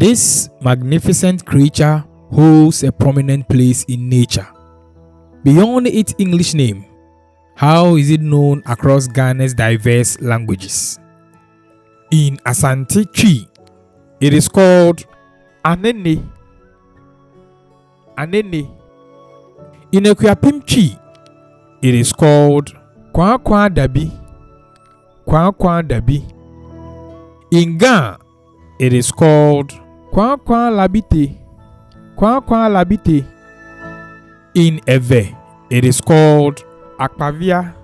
This magnificent creature holds a prominent place in nature. Beyond its English name, how is it known across Ghana's diverse languages? In Asante Twi, it is called Anene. Anene. In Akuapem Twi, it is called Dabi. Dabi. In Ga, it is called Labite. Labite. In Eve, it is called Akpavia.